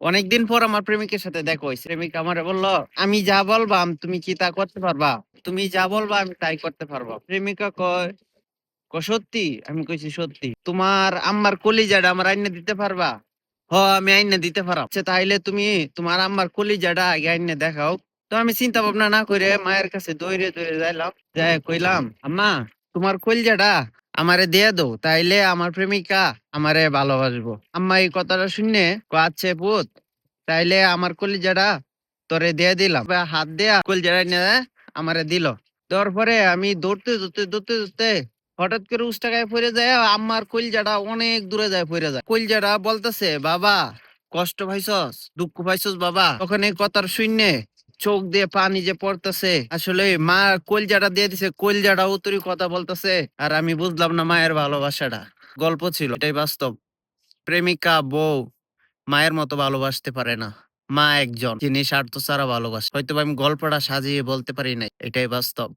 অনেকদিন পর আমার প্রেমিকের সাথে দেখা হইছে। প্রেমিক আমারে বলল, "আমি যা বলবা তুমি কি তা করতে পারবা? তুমি যা বলবা আমি তাই করতে পারবো।" প্রেমিকা সত্যি?" আমি কইছি, "সত্যি।" "তোমার আম্মার কলিজাটা আমার আইনা দিতে পারবা?" "হ, আমি আইনা দিতে পারাম।" "আচ্ছা তাইলে তুমি তোমার আম্মার কলিজাটা আগে আইনা দেখাও।" তো আমি চিন্তা ভাবনা না করে মায়ের কাছে দৌড়ে যাইলাম। যাইয়া কইলাম, "আম্মা, তোমার কলিজাটা আমারে দিয়ে দাও। তাইলে আমার প্রেমিকা আমারে ভালোবাসবো।" আম্মা এই কথাটা শুনে কয়, "আচ্ছা পুত, তাইলে আমার কলিজাটা তোরে দিয়ে দিলাম।" হাত দেয়া কলিজাটা নিয়ে আমারে দিল। দেওয়ার পরে আমি দৌড়তে হঠাৎ করে উস্টাকায় পড়ে যায়, আম্মার কইলজাটা অনেক দূরে যায় পড়ে যায়। কইলজাটা বলতেছে, "বাবা, কষ্ট পাইছস, দুঃখ পাইছস বাবা?" তখন এই কথার শুইনে চোখ দিয়ে পানি যে পড়তেছে, আসলে মা কইলজাটা দিয়ে দিছে, কইলজাটা উতরি কথা বলতেছে, আর আমি বুঝলাম না মায়ের ভালোবাসাটা। গল্প ছিল, এটাই বাস্তব। প্রেমিকা বউ মায়ের মতো ভালোবাসতে পারে না। মা একজন যিনি স্বার্থ ছাড়া ভালোবাসে। হয়তোবা আমি গল্পটা সাজিয়ে বলতে পারি নাই, এটাই বাস্তব।